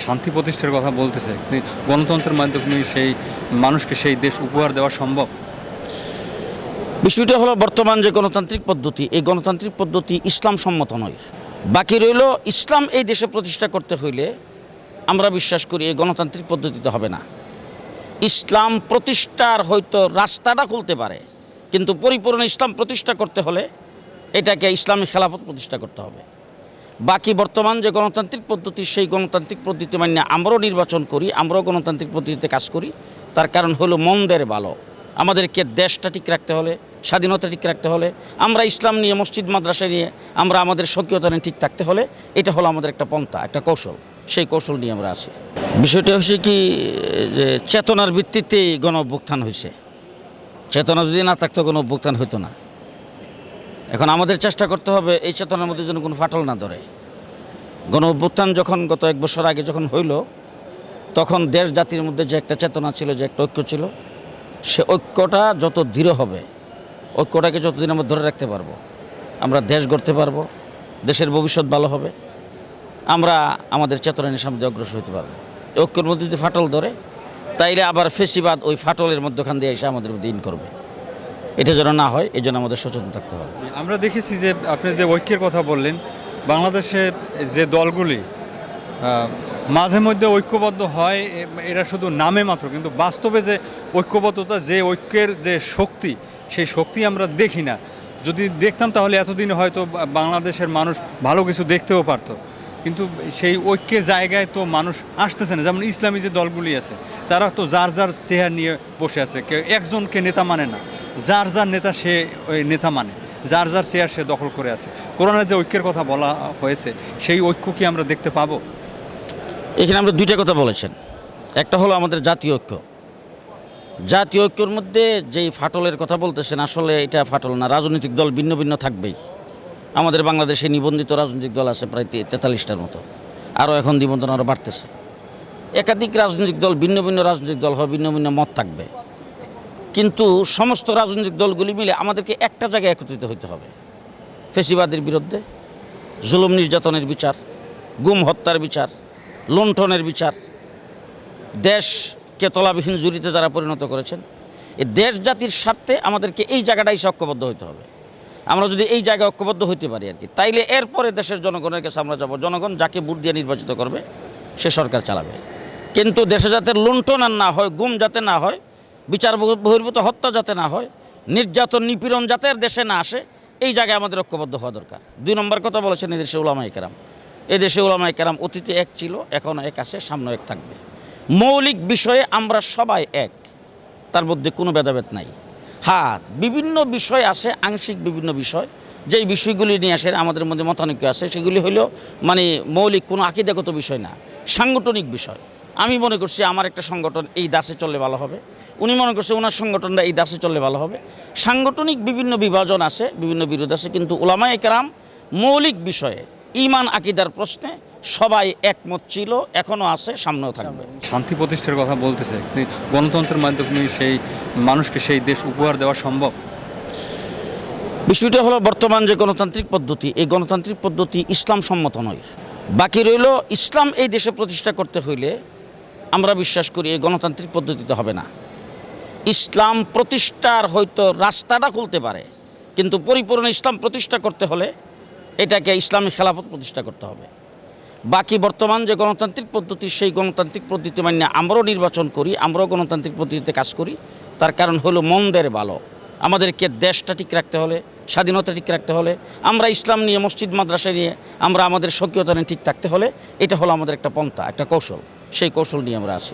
শান্তি প্রতিষ্ঠার কথা বলতেছে, গণতন্ত্রের মাধ্যমে সেই মানুষকে সেই দেশ উপহার দেওয়া সম্ভব? বিষয়টা হলো বর্তমান যে গণতান্ত্রিক পদ্ধতি, এই গণতান্ত্রিক পদ্ধতি ইসলাম সম্মত নয়। বাকি রইল ইসলাম এই দেশে প্রতিষ্ঠা করতে হইলে আমরা বিশ্বাস করি এই গণতান্ত্রিক পদ্ধতিতে হবে না। ইসলাম প্রতিষ্ঠার হয়তো রাস্তাটা খুলতে পারে, কিন্তু পরিপূর্ণ ইসলাম প্রতিষ্ঠা করতে হলে এটাকে ইসলামী খেলাফত প্রতিষ্ঠা করতে হবে। বাকি বর্তমান যে গণতান্ত্রিক পদ্ধতি, সেই গণতান্ত্রিক পদ্ধতি মানে আমরাও নির্বাচন করি, আমরাও গণতান্ত্রিক পদ্ধতিতে কাজ করি। তার কারণ হলো মন্দের ভালো। আমাদেরকে দেশটা ঠিক রাখতে হলে, স্বাধীনতা ঠিক রাখতে হলে, আমরা ইসলাম নিয়ে, মসজিদ মাদ্রাসা নিয়ে আমরা আমাদের স্বকীয়তা নিয়ে ঠিক থাকতে হলে এটা হলো আমাদের একটা পন্থা, একটা কৌশল। সেই কৌশল নিয়ে আমরা আছি। বিষয়টা হচ্ছে কি যে চেতনার ভিত্তিতেই গণ অভ্যুত্থান হয়েছে। চেতনা যদি না থাকতো গণ অভ্যুত্থান হইতো না। এখন আমাদের চেষ্টা করতে হবে এই চেতনার মধ্যে যেন কোনো ফাটল না ধরে। গণ অভ্যুত্থান যখন গত 1 বছর আগে যখন হইল, তখন দেশ জাতির মধ্যে যে একটা চেতনা ছিল, যে একটা ঐক্য ছিল, সে ঐক্যটা যত দৃঢ় হবে, ঐক্যটাকে যতদিন আমরা ধরে রাখতে পারবো, আমরা দেশ গড়তে পারবো, দেশের ভবিষ্যৎ ভালো হবে, আমরা আমাদের চেতনা নিয়ে সামনে অগ্রসর হতে পারবো। ঐক্যের মধ্যে যদি ফাটল ধরে, তাইলে আবার ফেসিবাদ ওই ফাটলের মধ্যখান দিয়ে এসে আমাদের মধ্যে ইন করবে। এটা যেন না হয়, এই জন্য আমাদের সচেতন থাকতে হবে। আমরা দেখেছি যে আপনি যে ঐক্যের কথা বললেন, বাংলাদেশে যে দলগুলি মাঝে মধ্যে ঐক্যবদ্ধ হয়, এরা শুধু নামে মাত্র, কিন্তু বাস্তবে যে ঐক্যবদ্ধতা, যে ঐক্যের যে শক্তি, সেই শক্তি আমরা দেখি না। যদি দেখতাম তাহলে এতদিন হয়তো বাংলাদেশের মানুষ ভালো কিছু দেখতেও পারতো, কিন্তু সেই ঐক্যের জায়গায় তো মানুষ আসতেছে না। যেমন ইসলামী যে দলগুলি আছে, তারা তো যার যার চেহারা নিয়ে বসে আছে, কেউ একজনকে নেতা মানে না, যার যার নেতা সে ওই নেতা মানে, যার যার চেয়ার সে দখল করে আছে। কোরআনের যে ঐক্যের কথা বলা হয়েছে, সেই ঐক্য কি আমরা দেখতে পাবো? এখানে আমরা দুইটা কথা বলেছেন। একটা হলো আমাদের জাতীয় ঐক্য। জাতীয় ঐক্যর মধ্যে যেই ফাটলের কথা বলতেছেন, আসলে এটা ফাটল না। রাজনৈতিক দল ভিন্ন ভিন্ন থাকবেই। আমাদের বাংলাদেশে নিবন্ধিত রাজনৈতিক দল আছে প্রায় 43টার মতো, আরও এখন নিবন্ধন আরও বাড়তেছে। একাধিক রাজনৈতিক দল, ভিন্ন ভিন্ন রাজনৈতিক দল হয়, ভিন্ন ভিন্ন মত থাকবে, কিন্তু সমস্ত রাজনৈতিক দলগুলি মিলে আমাদেরকে একটা জায়গায় একত্রিত হতে হবে। ফেসিবাদের বিরুদ্ধে, জুলুম নির্যাতনের বিচার, গুম হত্যার বিচার, লুণ্ঠনের বিচার, দেশকে তলাবিহীন জুড়িতে যারা পরিণত করেছেন, এই দেশ জাতির স্বার্থে আমাদেরকে এই জায়গাটাই ঐক্যবদ্ধ হতে হবে। আমরা যদি এই জায়গায় ঐক্যবদ্ধ হইতে পারি আর কি, তাইলে এরপরে দেশের জনগণের কাছে আমরা যাব। জনগণ যাকে ভোট দিয়ে নির্বাচিত করবে সে সরকার চালাবে। কিন্তু দেশে যাতে লুণ্ঠন আর না হয়, গুম যাতে না হয়, বিচার বহির্ভূত হত্যা যাতে না হয়, নির্যাতন নিপীড়ন যাতে দেশে না আসে, এই জায়গায় আমাদের ঐক্যবদ্ধ হওয়া দরকার। 2 নম্বর কথা বলেছেন এদেশে উলামায়ে কেরাম। এদেশে উলামায়ে কেরাম অতীতে এক ছিল, এখনও এক আছে, সামনেও এক থাকবে। মৌলিক বিষয়ে আমরা সবাই এক, তার মধ্যে কোনো ভেদাভেদ নাই। হ্যাঁ, বিভিন্ন বিষয় আছে, আংশিক বিভিন্ন বিষয়, যেই বিষয়গুলি নিয়ে আসে আমাদের মধ্যে মতানৈক্য আছে, সেগুলি হইল মানে মৌলিক কোনো আকীদাগত বিষয় না, সাংগঠনিক বিষয়। আমি মনে করছি আমার একটা সংগঠন এই দাসে চললে ভালো হবে, উনি মনে করছে ওনার সংগঠনটা এই দাসে চললে ভালো হবে। সাংগঠনিক বিভিন্ন বিভাজন আছে, বিভিন্ন বিরোধ আছে, কিন্তু উলামায়ে কেরাম মৌলিক বিষয়ে ঈমান আকীদার প্রশ্নে সবাই একমত ছিল, এখনও আছে, সামনেও থাকবে। শান্তি প্রতিষ্ঠার কথা বলতেছে, গণতন্ত্রের মাধ্যমে সেই মানুষকে সেই দেশ উপহার দেওয়া সম্ভব? বিষয়টা হলো বর্তমান যে গণতান্ত্রিক পদ্ধতি, এই গণতান্ত্রিক পদ্ধতি ইসলাম সম্মত নয়। বাকি রইল ইসলাম এই দেশে প্রতিষ্ঠা করতে হইলে আমরা বিশ্বাস করি এই গণতান্ত্রিক পদ্ধতিতে হবে না। ইসলাম প্রতিষ্ঠার হয়তো রাস্তাটা খুলতে পারে, কিন্তু পরিপূর্ণ ইসলাম প্রতিষ্ঠা করতে হলে এটাকে ইসলামী খেলাফত প্রতিষ্ঠা করতে হবে। বাকি বর্তমান যে গণতান্ত্রিক পদ্ধতি, সেই গণতান্ত্রিক পদ্ধতি মানে আমরাও নির্বাচন করি, আমরাও গণতান্ত্রিক পদ্ধতিতে কাজ করি। তার কারণ হলো মন্দের ভালো। আমাদেরকে দেশটা ঠিক রাখতে হলে, স্বাধীনতা ঠিক রাখতে হলে, আমরা ইসলাম নিয়ে, মসজিদ মাদ্রাসা নিয়ে আমরা আমাদের স্বকীয়তা নিয়ে ঠিক থাকতে হলে এটা হলো আমাদের একটা পন্থা, একটা কৌশল। সেই কৌশল নিয়ে আমরা আছি।